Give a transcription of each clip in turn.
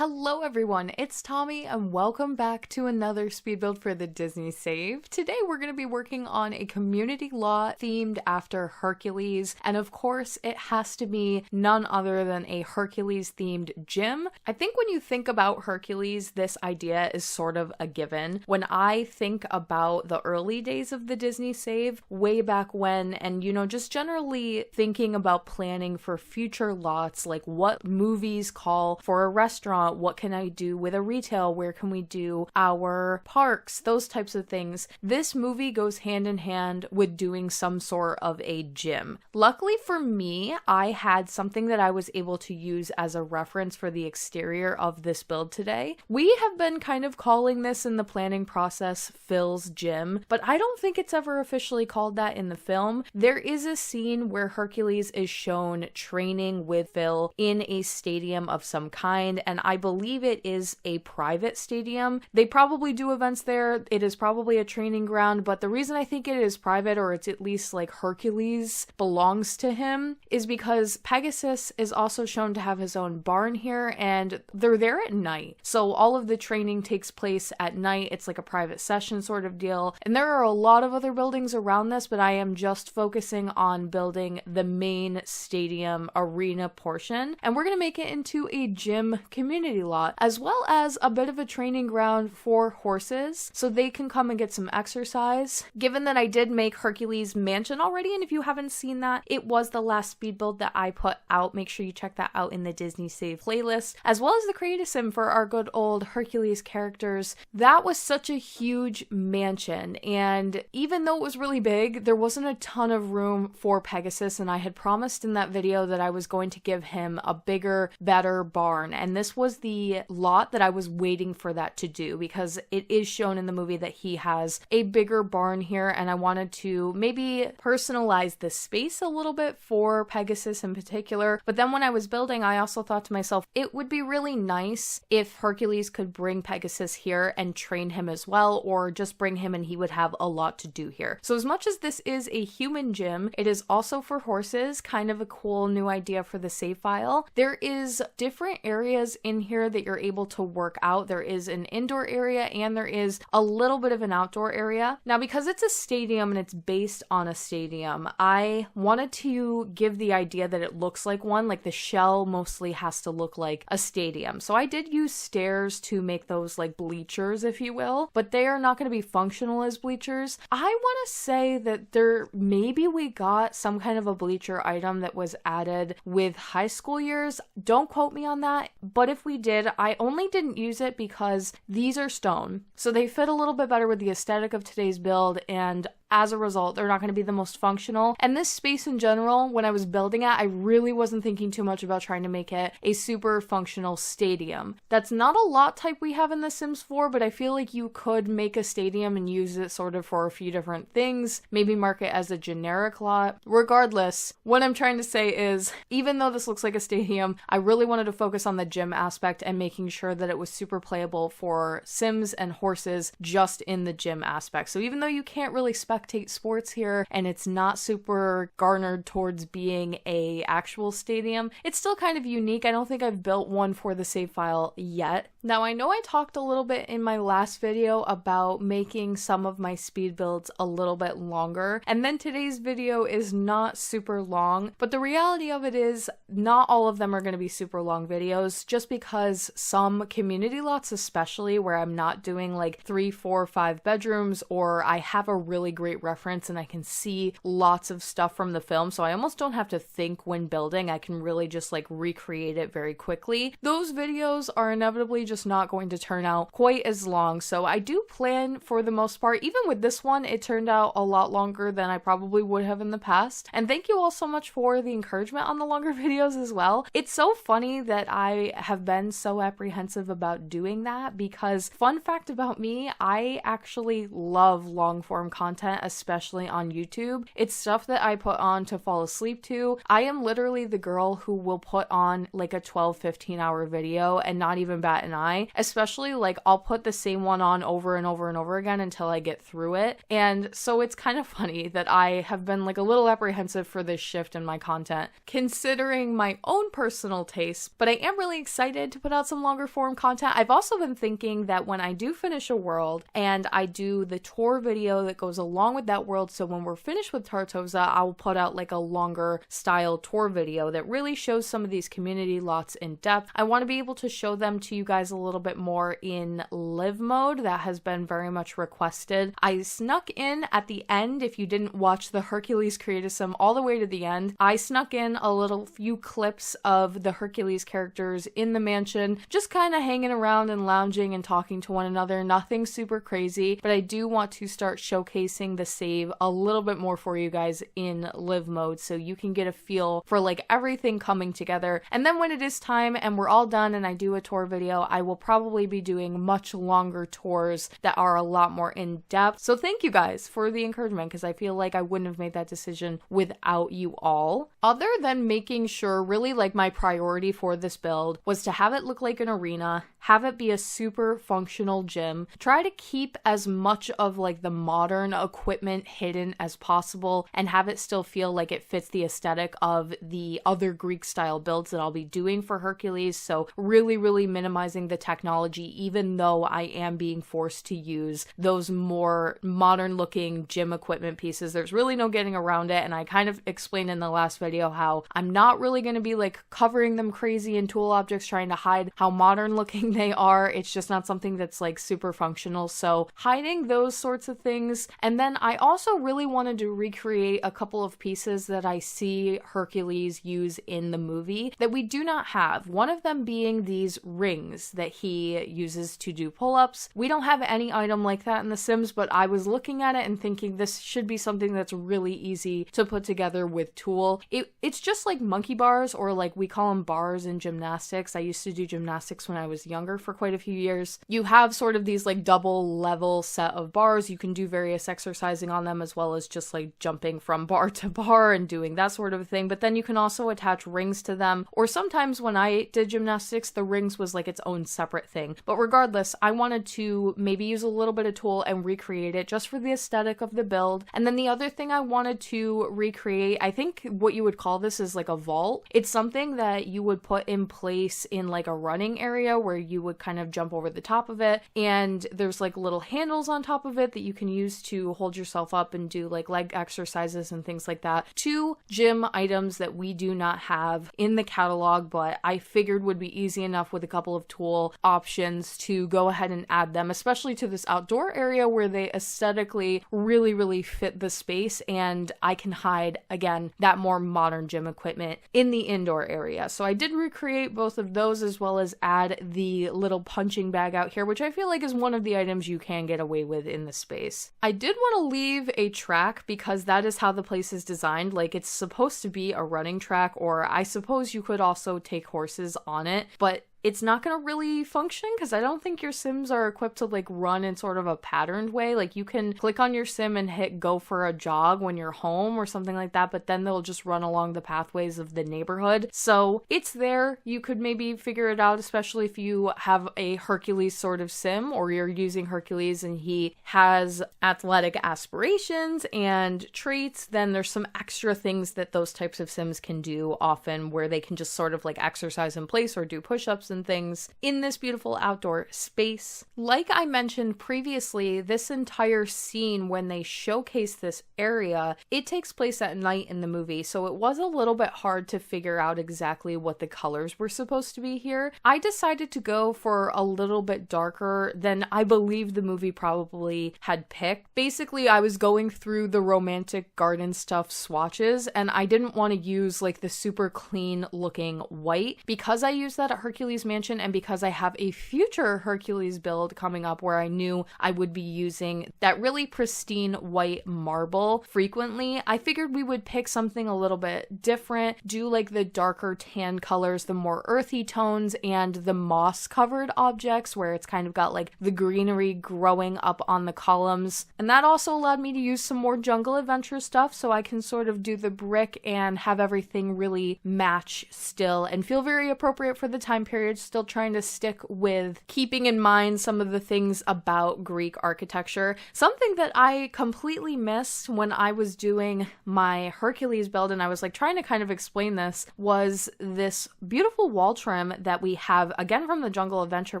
Hello everyone, it's Tommy and welcome back to another speed build for the Disney Save. Today we're going to be working on a community lot themed after Hercules, and of course it has to be none other than a Hercules themed gym. I think when you think about Hercules, this idea is sort of a given. When I think about the early days of the Disney Save, way back when, and just generally thinking about planning for future lots, like what movies call for a restaurant, what can I do with a retail, where can we do our parks, those types of things. This movie goes hand in hand with doing some sort of a gym. Luckily for me, I had something that I was able to use as a reference for the exterior of this build today. We have been kind of calling this in the planning process Phil's gym, but I don't think it's ever officially called that in the film. There is a scene where Hercules is shown training with Phil in a stadium of some kind, and I believe it is a private stadium. They probably do events there. It is probably a training ground, but the reason I think it is private, or it's at least like Hercules belongs to him, is because Pegasus is also shown to have his own barn here, and they're there at night. So all of the training takes place at night. It's like a private session sort of deal. And there are a lot of other buildings around this, but I am just focusing on building the main stadium arena portion. And we're going to make it into a gym community lot, as well as a bit of a training ground for horses so they can come and get some exercise. Given that I did make Hercules Mansion already, and if you haven't seen that, it was the last speed build that I put out. Make sure you check that out in the Disney Save playlist, as well as the Create a Sim for our good old Hercules characters. That was such a huge mansion, and even though it was really big, there wasn't a ton of room for Pegasus, and I had promised in that video that I was going to give him a bigger, better barn, and this was the lot that I was waiting for that to do, because it is shown in the movie that he has a bigger barn here, and I wanted to maybe personalize the space a little bit for Pegasus in particular. But then when I was building, I also thought to myself, it would be really nice if Hercules could bring Pegasus here and train him as well, or just bring him and he would have a lot to do here. So as much as this is a human gym, it is also for horses, kind of a cool new idea for the save file. There is different areas in here that you're able to work out. There is an indoor area and there is a little bit of an outdoor area. Now, because it's a stadium and it's based on a stadium, I wanted to give the idea that it looks like one, like the shell mostly has to look like a stadium. So I did use stairs to make those like bleachers, if you will, but they are not going to be functional as bleachers. I want to say that maybe we got some kind of a bleacher item that was added with high school years. Don't quote me on that, but if we did, I only didn't use it because these are stone, so they fit a little bit better with the aesthetic of today's build, and as a result, they're not going to be the most functional. And this space in general, when I was building it, I really wasn't thinking too much about trying to make it a super functional stadium. That's not a lot type we have in The Sims 4, but I feel like you could make a stadium and use it sort of for a few different things, maybe mark it as a generic lot. Regardless, what I'm trying to say is, even though this looks like a stadium, I really wanted to focus on the gym aspect and making sure that it was super playable for Sims and horses just in the gym aspect. So even though you can't really spectate sports here and it's not super garnered towards being a actual stadium, it's still kind of unique. I don't think I've built one for the save file yet. Now, I know I talked a little bit in my last video about making some of my speed builds a little bit longer, and then today's video is not super long, but the reality of it is not all of them are going to be super long videos, just because some community lots, especially where I'm not doing like 3, 4, 5 bedrooms, or I have a really great reference and I can see lots of stuff from the film, so I almost don't have to think when building. I can really just like recreate it very quickly. Those videos are inevitably just not going to turn out quite as long, so I do plan for the most part. Even with this one, it turned out a lot longer than I probably would have in the past, and thank you all so much for the encouragement on the longer videos as well. It's so funny that I have been so apprehensive about doing that, because fun fact about me, I actually love long form content content, especially on YouTube. It's stuff that I put on to fall asleep to. I am literally the girl who will put on like a 12-15 hour video and not even bat an eye, especially like I'll put the same one on over and over and over again until I get through it. And so it's kind of funny that I have been like a little apprehensive for this shift in my content, considering my own personal tastes, but I am really excited to put out some longer form content. I've also been thinking that when I do finish a world and I do the tour video that goes along with that world, so when we're finished with Tartosa, I will put out like a longer style tour video that really shows some of these community lots in depth. I want to be able to show them to you guys a little bit more in live mode. That has been very much requested. I snuck in at the end, if you didn't watch the Hercules Creative Sim all the way to the end, I snuck in a little few clips of the Hercules characters in the mansion, just kind of hanging around and lounging and talking to one another. Nothing super crazy, but I do want to start showcasing the save a little bit more for you guys in live mode so you can get a feel for like everything coming together. And then when it is time and we're all done and I do a tour video, I will probably be doing much longer tours that are a lot more in depth. So thank you guys for the encouragement, because I feel like I wouldn't have made that decision without you all. Other than making sure, really like my priority for this build was to have it look like an arena, have it be a super functional gym, try to keep as much of like the modern equipment hidden as possible, and have it still feel like it fits the aesthetic of the other Greek style builds that I'll be doing for Hercules. So really minimizing the technology, even though I am being forced to use those more modern looking gym equipment pieces. There's really no getting around it, and I kind of explained in the last video how I'm not really going to be like covering them crazy in tool objects trying to hide how modern looking they are. It's just not something that's like super functional, so hiding those sorts of things. And then I also really wanted to recreate a couple of pieces that I see Hercules use in the movie that we do not have. One of them being these rings that he uses to do pull-ups. We don't have any item like that in The Sims, but I was looking at it and thinking this should be something that's really easy to put together with tool. It's just like monkey bars, or like we call them bars in gymnastics. I used to do gymnastics when I was younger for quite a few years. You have sort of these like double level set of bars. You can do various exercising on them, as well as just like jumping from bar to bar and doing that sort of thing. But then you can also attach rings to them, or sometimes when I did gymnastics, the rings was like its own separate thing. But regardless, I wanted to maybe use a little bit of tool and recreate it just for the aesthetic of the build. And then the other thing I wanted to recreate, I think what you would call this is like a vault. It's something that you would put in place in like a running area where you would kind of jump over the top of it, and there's like little handles on top of it that you can use to hold yourself up and do like leg exercises and things like that. 2 gym items that we do not have in the catalog, but I figured would be easy enough with a couple of tool options to go ahead and add them, especially to this outdoor area where they aesthetically really fit the space, and I can hide, again, that more modern gym equipment in the indoor area. So I did recreate both of those, as well as add the little punching bag out here, which I feel like is one of the items you can get away with in the space. I did want to leave a track because that is how the place is designed. Like, it's supposed to be a running track, or I suppose you could also take horses on it, but it's not going to really function because I don't think your Sims are equipped to like run in sort of a patterned way. Like, you can click on your Sim and hit go for a jog when you're home or something like that, but then they'll just run along the pathways of the neighborhood. So it's there. You could maybe figure it out, especially if you have a Hercules sort of Sim, or you're using Hercules and he has athletic aspirations and traits. Then there's some extra things that those types of Sims can do often, where they can just sort of like exercise in place or do push-ups and things in this beautiful outdoor space. Like I mentioned previously, this entire scene, when they showcase this area, it takes place at night in the movie, so it was a little bit hard to figure out exactly what the colors were supposed to be here. I decided to go for a little bit darker than I believe the movie probably had picked. Basically, I was going through the romantic garden stuff swatches, and I didn't want to use like the super clean looking white. Because I used that at Hercules Hercules mansion, and because I have a future Hercules build coming up where I knew I would be using that really pristine white marble frequently, I figured we would pick something a little bit different, do like the darker tan colors, the more earthy tones, and the moss covered objects where it's kind of got like the greenery growing up on the columns. And that also allowed me to use some more jungle adventure stuff, so I can sort of do the brick and have everything really match still and feel very appropriate for the time period, still trying to stick with keeping in mind some of the things about Greek architecture. Something that I completely missed when I was doing my Hercules build, and I was like trying to kind of explain this, was this beautiful wall trim that we have again from the Jungle Adventure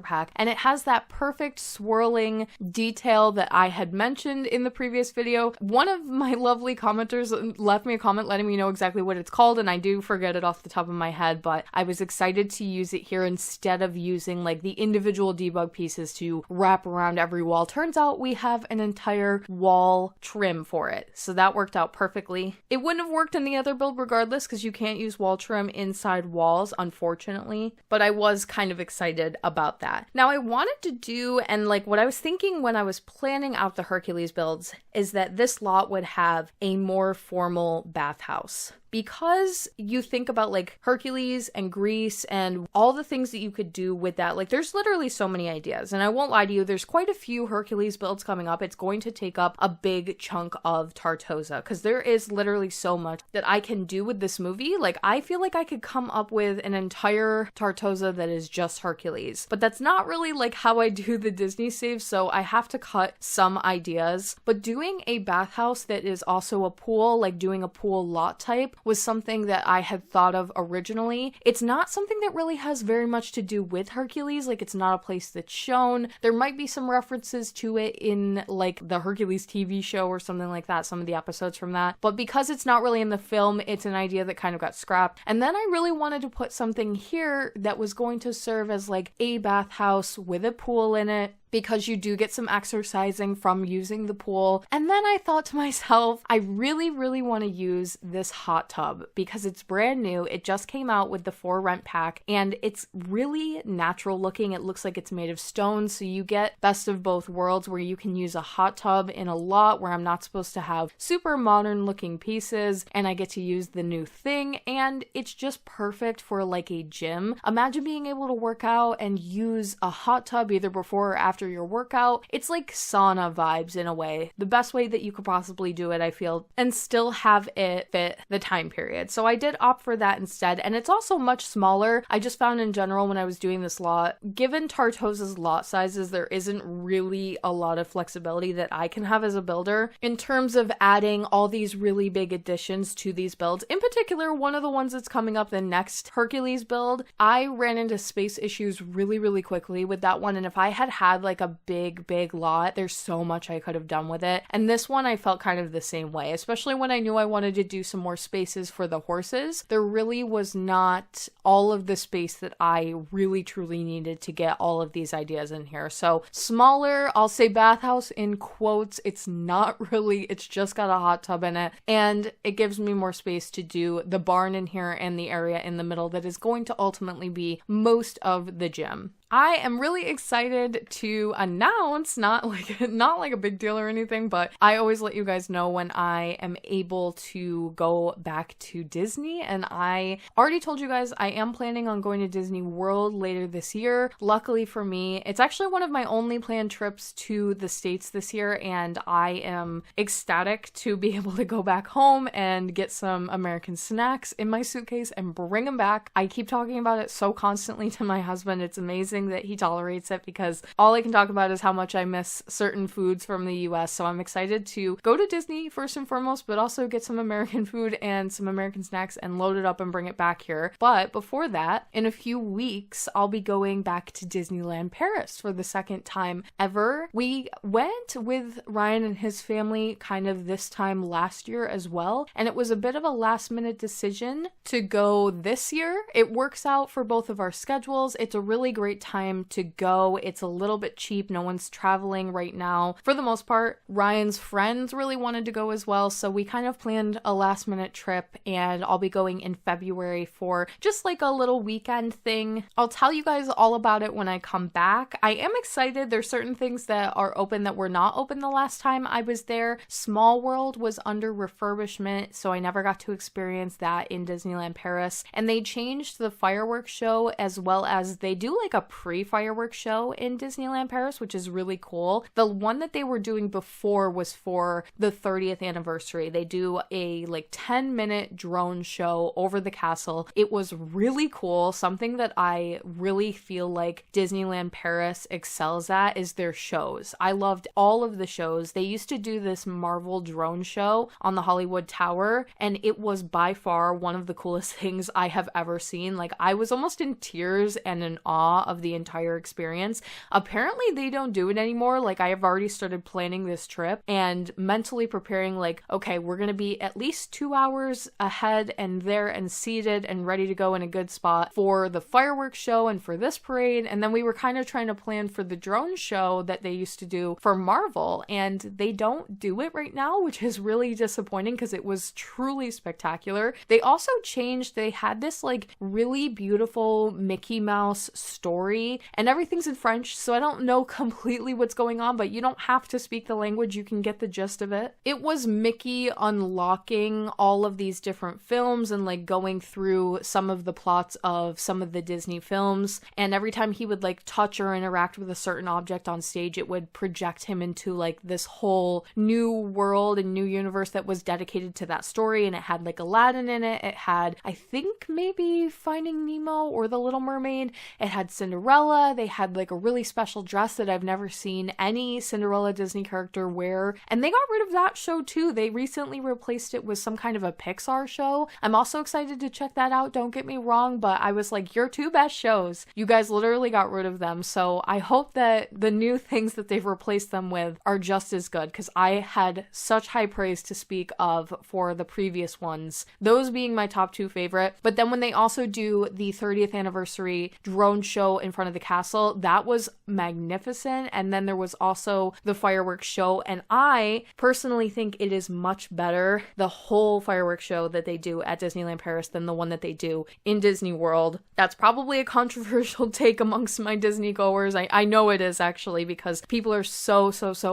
pack, and it has that perfect swirling detail that I had mentioned in the previous video. One of my lovely commenters left me a comment letting me know exactly what it's called, and I do forget it off the top of my head, but I was excited to use it here instead of using like the individual debug pieces to wrap around every wall. Turns out we have an entire wall trim for it, so that worked out perfectly. It wouldn't have worked in the other build regardless because you can't use wall trim inside walls, unfortunately, but I was kind of excited about that. Now I wanted to do, and like what I was thinking when I was planning out the Hercules builds, is that this lot would have a more formal bathhouse. Because you think about like Hercules and Greece and all the things that you could do with that, like there's literally so many ideas. And I won't lie to you, there's quite a few Hercules builds coming up. It's going to take up a big chunk of Tartosa because there is literally so much that I can do with this movie. Like I feel like I could come up with an entire Tartosa that is just Hercules, but that's not really like how I do the Disney saves, so I have to cut some ideas. But doing a bathhouse that is also a pool, like doing a pool lot type, was something that I had thought of originally. It's not something that really has very much to do with Hercules, like it's not a place that's shown. There might be some references to it in like the Hercules TV show or something like that, some of the episodes from that, but because it's not really in the film, it's an idea that kind of got scrapped. And then I really wanted to put something here that was going to serve as like a bathhouse with a pool in it, because you do get some exercising from using the pool. And then I thought to myself, I really want to use this hot tub because it's brand new. It just came out with the For Rent pack and it's really natural looking. It looks like it's made of stone, so you get best of both worlds where you can use a hot tub in a lot where I'm not supposed to have super modern looking pieces, and I get to use the new thing, and it's just perfect for like a gym. Imagine being able to work out and use a hot tub either before or after your workout. It's like sauna vibes in a way. The best way that you could possibly do it, I feel, and still have it fit the time period. So I did opt for that instead, and it's also much smaller. I just found in general when I was doing this lot, given Tartosa's lot sizes, there isn't really a lot of flexibility that I can have as a builder in terms of adding all these really big additions to these builds. In particular, one of the ones that's coming up, the next Hercules build, I ran into space issues really quickly with that one, and if I had like a big lot, there's so much I could have done with it. And this one I felt kind of the same way, especially when I knew I wanted to do some more spaces for the horses. There really was not all of the space that I really truly needed to get all of these ideas in here. So smaller, I'll say bathhouse in quotes. It's not really, it's just got a hot tub in it, and it gives me more space to do the barn in here and the area in the middle that is going to ultimately be most of the gym. I am really excited to announce, not like a big deal or anything, but I always let you guys know when I am able to go back to Disney, and I already told you guys I am planning on going to Disney World later this year. Luckily for me, it's actually one of my only planned trips to the States this year, and I am ecstatic to be able to go back home and get some American snacks in my suitcase and bring them back. I keep talking about it so constantly to my husband. It's amazing that he tolerates it because all I can talk about is how much I miss certain foods from the US. So I'm excited to go to Disney first and foremost, but also get some American food and some American snacks and load it up and bring it back here. But before that, in a few weeks, I'll be going back to Disneyland Paris for the second time ever. We went with Ryan and his family kind of this time last year as well, and it was a bit of a last minute decision to go this year. It works out for both of our schedules. It's a really great time time to go. It's a little bit cheap. No one's traveling right now. For the most part, Ryan's friends really wanted to go as well, so we kind of planned a last minute trip, and I'll be going in February for just like a little weekend thing. I'll tell you guys all about it when I come back. I am excited. There's certain things that are open that were not open the last time I was there. Small World was under refurbishment, so I never got to experience that in Disneyland Paris. And they changed the fireworks show, as well as they do like a pre-fireworks show in Disneyland Paris, which is really cool. The one that they were doing before was for the 30th anniversary. They do a like 10-minute drone show over the castle. It was really cool. Something that I really feel like Disneyland Paris excels at is their shows. I loved all of the shows. They used to do this Marvel drone show on the Hollywood Tower, and it was by far one of the coolest things I have ever seen. Like, I was almost in tears and in awe of the entire experience. Apparently they don't do it anymore. Like, I have already started planning this trip and mentally preparing, like, okay, we're gonna be at least 2 hours ahead and there and seated and ready to go in a good spot for the fireworks show and for this parade. And then we were kind of trying to plan for the drone show that they used to do for Marvel, and they don't do it right now, which is really disappointing because it was truly spectacular. They also changed, they had this like really beautiful Mickey Mouse story, and everything's in French, so I don't know completely what's going on, but you don't have to speak the language, you can get the gist of it. It was Mickey unlocking all of these different films and like going through some of the plots of some of the Disney films, and every time he would like touch or interact with a certain object on stage, it would project him into like this whole new world and new universe that was dedicated to that story. And it had like Aladdin in it. It had, I think, maybe Finding Nemo or The Little Mermaid. It had Cinderella. They had like a really special dress that I've never seen any Cinderella Disney character wear. And they got rid of that show too. They recently replaced it with some kind of a Pixar show. I'm also excited to check that out. Don't get me wrong, but I was like, your two best shows, you guys literally got rid of them. So I hope that the new things that they've replaced them with are just as good, because I had such high praise to speak of for the previous ones, those being my top two favorite. But then when they also do the 30th anniversary drone show in front of the castle, that was magnificent. And then there was also the fireworks show, and I personally think it is much better, the whole fireworks show that they do at Disneyland Paris, than the one that they do in Disney World. That's probably a controversial take amongst my Disney goers. I know it is, actually, because people are so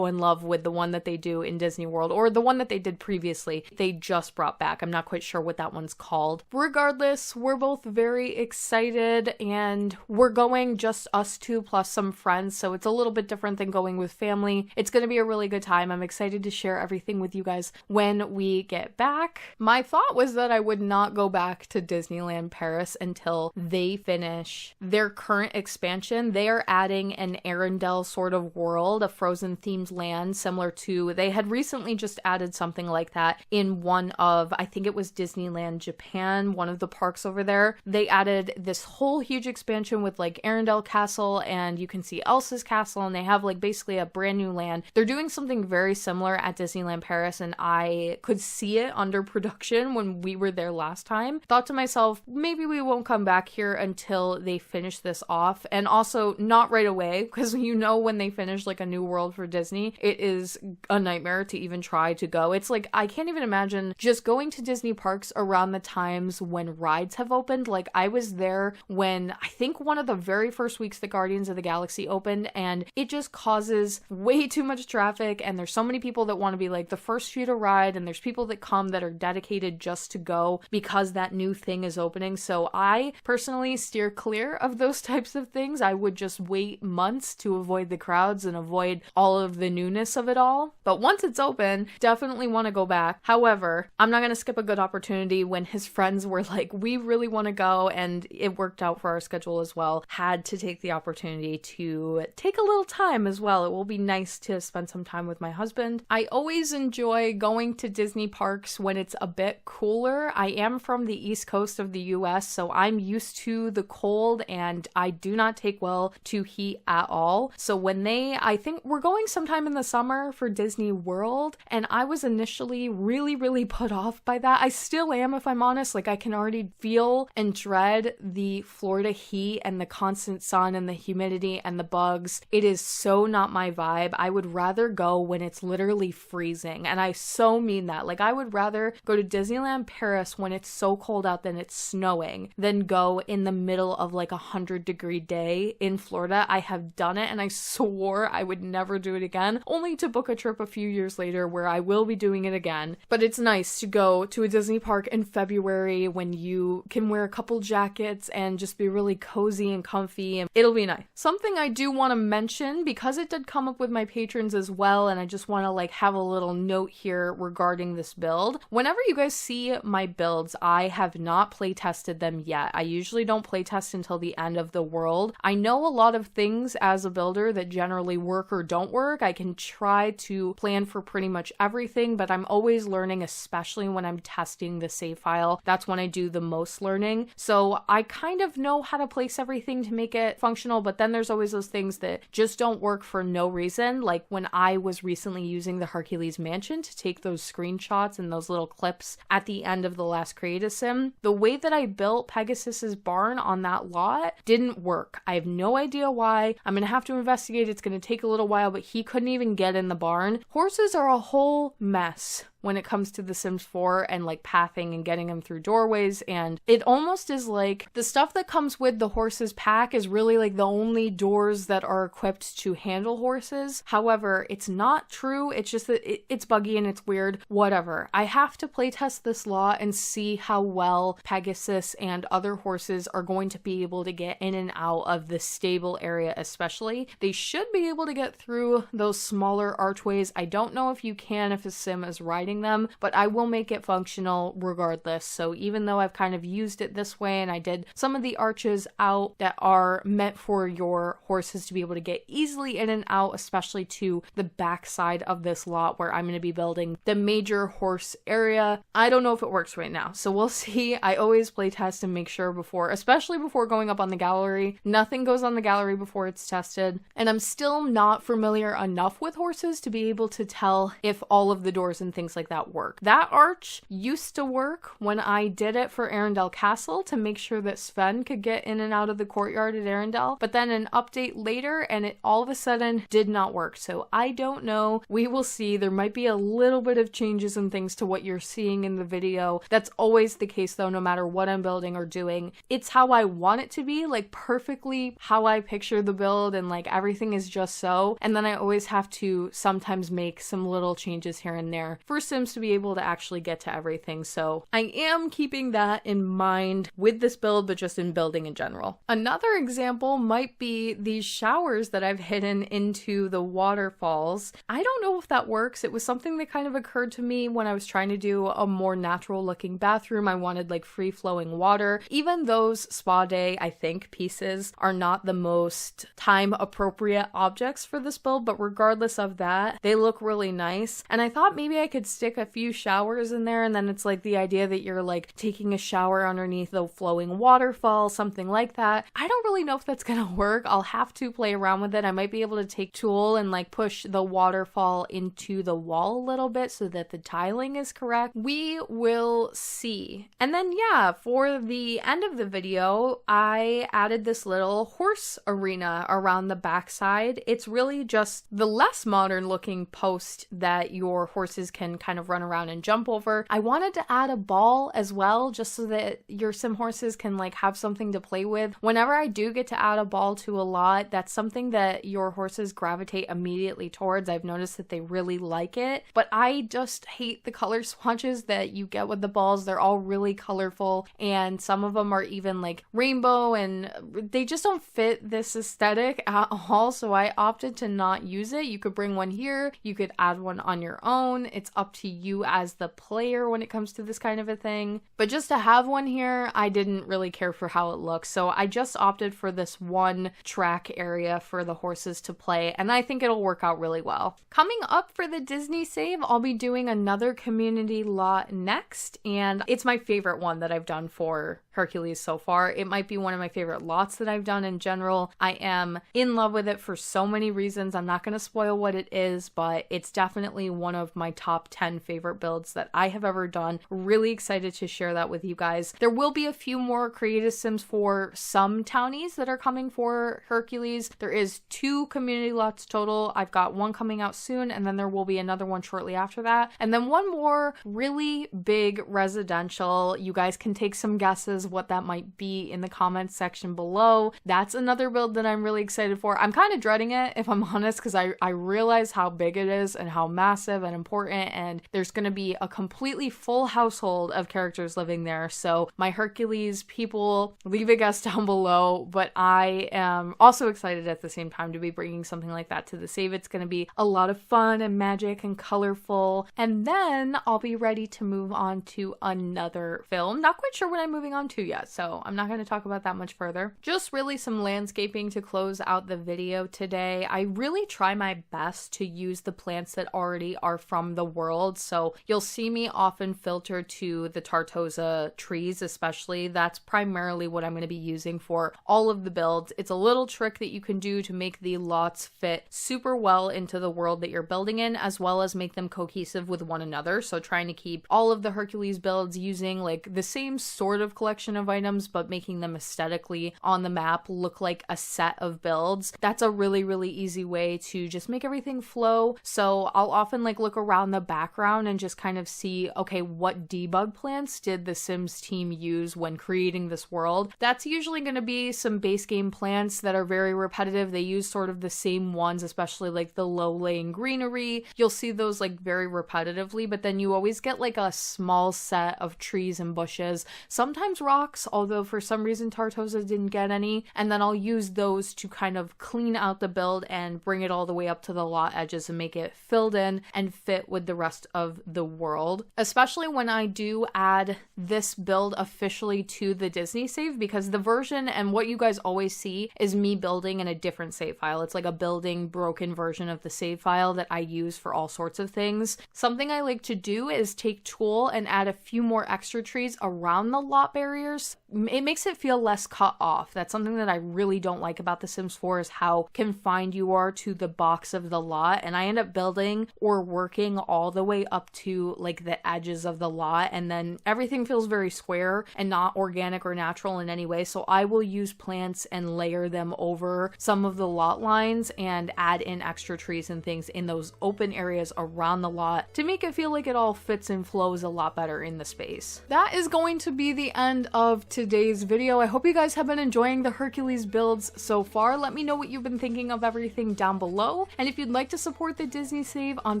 in love with the one that they do in Disney World, or the one that they did previously. They just brought back. I'm not quite sure what that one's called. Regardless, we're both very excited, and we're going just us two plus some friends, so it's a little bit different than going with family. It's going to be a really good time. I'm excited to share everything with you guys when we get back. My thought was that I would not go back to Disneyland Paris until they finish their current expansion. They are adding an Arendelle sort of world, a Frozen themed land, similar to, they had recently just added something like that in one of, I think it was Disneyland Japan, one of the parks over there. They added this whole huge expansion with like Arendelle Castle, and you can see Elsa's castle, and they have like basically a brand new land. They're doing something very similar at Disneyland Paris, and I could see it under production when we were there last time. Thought to myself, maybe we won't come back here until they finish this off, and also not right away, because you know when they finish like a new world for Disney, it is a nightmare to even try to go. It's like, I can't even imagine just going to Disney parks around the times when rides have opened. Like, I was there when I think one of the very first weeks that Guardians of the Galaxy opened, and it just causes way too much traffic, and there's so many people that want to be like the first few to ride, and there's people that come that are dedicated just to go because that new thing is opening. So I personally steer clear of those types of things. I would just wait months to avoid the crowds and avoid all of the newness of it all. But once it's open, definitely want to go back. However, I'm not going to skip a good opportunity when his friends were like, we really want to go, and it worked out for our schedule as well. Had to take the opportunity to take a little time as well. It will be nice to spend some time with my husband. I always enjoy going to Disney parks when it's a bit cooler. I am from the East Coast of the US, so I'm used to the cold, and I do not take well to heat at all. So when I think we're going sometime in the summer for Disney World, and I was initially really put off by that. I still am, if I'm honest. Like, I can already feel and dread the Florida heat and the constant constant sun and the humidity and the bugs. It is so not my vibe. I would rather go when it's literally freezing, and I so mean that. Like, I would rather go to Disneyland Paris when it's so cold out than it's snowing than go in the middle of like 100-degree day in Florida. I have done it and I swore I would never do it again, only to book a trip a few years later where I will be doing it again. But it's nice to go to a Disney park in February when you can wear a couple jackets and just be really cozy and comfy, and it'll be nice. Something I do want to mention, because it did come up with my patrons as well, and I just want to like have a little note here regarding this build. Whenever you guys see my builds, I have not play tested them yet. I usually don't play test until the end of the world. I know a lot of things as a builder that generally work or don't work. I can try to plan for pretty much everything, but I'm always learning, especially when I'm testing the save file. That's when I do the most learning. So I kind of know how to place everything to make it functional, but then there's always those things that just don't work for no reason. Like when I was recently using the Hercules mansion to take those screenshots and those little clips at the end of the last Create a Sim, the way that I built Pegasus's barn on that lot didn't work. I have no idea why. I'm gonna have to investigate. It's gonna take a little while, but he couldn't even get in the barn. Horses are a whole mess when it comes to The Sims 4 and like pathing and getting them through doorways, and it almost is like the stuff that comes with the horses pack is really like the only doors that are equipped to handle horses. However, it's not true. It's just that it's buggy and it's weird. Whatever. I have to playtest this lot and see how well Pegasus and other horses are going to be able to get in and out of the stable area, especially. They should be able to get through those smaller archways. I don't know if you can if a sim is riding them, but I will make it functional regardless. So even though I've kind of used it this way and I did some of the arches out that are meant for your horses to be able to get easily in and out, especially to the back side of this lot where I'm going to be building the major horse area, I don't know if it works right now. So we'll see. I always play test and make sure before, especially before going up on the gallery. Nothing goes on the gallery before it's tested. And I'm still not familiar enough with horses to be able to tell if all of the doors and things like that work. That arch used to work when I did it for Arendelle Castle to make sure that Sven could get in and out of the courtyard at Arendelle, but then an update later and it all of a sudden did not work. So I don't know. We will see. There might be a little bit of changes and things to what you're seeing in the video. That's always the case though, no matter what I'm building or doing. It's how I want it to be, like perfectly how I picture the build, and like everything is just so. And then I always have to sometimes make some little changes here and there for Sims to be able to actually get to everything. So I am keeping that in mind with this build, but just in building in general. Another example might be these showers that I've hidden into the waterfalls. I don't know if that works. It was something that kind of occurred to me when I was trying to do a more natural looking bathroom. I wanted like free flowing water. Even those spa day, I think, pieces are not the most time appropriate objects for this build, but regardless of that, they look really nice. And I thought maybe I could stick a few showers in there, and then it's like the idea that you're like taking a shower underneath the flowing waterfall, something like that. I don't really know if that's gonna work. I'll have to play around with it. I might be able to take tool and like push the waterfall into the wall a little bit so that the tiling is correct. We will see. And then yeah, for the end of the video, I added this little horse arena around the backside. It's really just the less modern looking post that your horses can kind of run around and jump over. I wanted to add a ball as well, just so that your sim horses can like have something to play with. Whenever I do get to add a ball to a lot, that's something that your horses gravitate immediately towards. I've noticed that they really like it, but I just hate the color swatches that you get with the balls. They're all really colorful, and some of them are even like rainbow, and they just don't fit this aesthetic at all. So I opted to not use it. You could bring one here, you could add one on your own. It's up to you as the player when it comes to this kind of a thing. But just to have one here, I didn't really care for how it looks. So I just opted for this one track area for the horses to play, and I think it'll work out really well. Coming up for the Disney save, I'll be doing another community lot next, and it's my favorite one that I've done for Hercules so far. It might be one of my favorite lots that I've done in general. I am in love with it for so many reasons. I'm not going to spoil what it is, but it's definitely one of my top 10 favorite builds that I have ever done. Really excited to share that with you guys. There will be a few more creative sims for some townies that are coming for Hercules. There is 2 community lots total. I've got one coming out soon, and then there will be another one shortly after that. And then one more really big residential. You guys can take some guesses what that might be in the comments section below. That's another build that I'm really excited for. I'm kind of dreading it, if I'm honest, because I realize how big it is and how massive and important, and there's going to be a completely full household of characters living there. So my Hercules people, leave a guess down below, but I am also excited at the same time to be bringing something like that to the save. It's going to be a lot of fun and magic and colorful, and then I'll be ready to move on to another film. Not quite sure what I'm moving on to yet, so I'm not going to talk about that much further. Just really some landscaping to close out the video today. I really try my best to use the plants that already are from the world, so you'll see me often filter to the Tartosa trees especially. That's primarily what I'm going to be using for all of the builds. It's a little trick that you can do to make the lots fit super well into the world that you're building in, as well as make them cohesive with one another. So trying to keep all of the Hercules builds using like the same sort of collection of items, but making them aesthetically on the map look like a set of builds. That's a really, really easy way to just make everything flow. So I'll often like look around the background and just kind of see, okay, what debug plants did the Sims team use when creating this world? That's usually going to be some base game plants that are very repetitive. They use sort of the same ones, especially like the low laying greenery. You'll see those like very repetitively, but then you always get like a small set of trees and bushes, sometimes rocks, although for some reason Tartosa didn't get any, and then I'll use those to kind of clean out the build and bring it all the way up to the lot edges and make it filled in and fit with the rest of the world, especially when I do add this build officially to the Disney save, because the version and what you guys always see is me building in a different save file. It's like a building broken version of the save file that I use for all sorts of things. Something I like to do is take Tool and add a few more extra trees around the lot barriers. It makes it feel less cut off. That's something that I really don't like about The Sims 4 is how confined you are to the box of the lot, and I end up building or working all the way up to like the edges of the lot, and then everything feels very square and not organic or natural in any way. So I will use plants and layer them over some of the lot lines and add in extra trees and things in those open areas around the lot to make it feel like it all fits and flows a lot better in the space. That is going to be the end of today's video. I hope you guys have been enjoying the Hercules builds so far. Let me know what you've been thinking of everything down below, and if you'd like to support the Disney Save on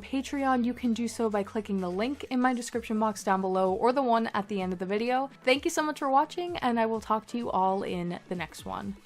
Patreon, you can do so by clicking the link in my description box down below or the one at the end of the video. Thank you so much for watching, and I will talk to you all in the next one.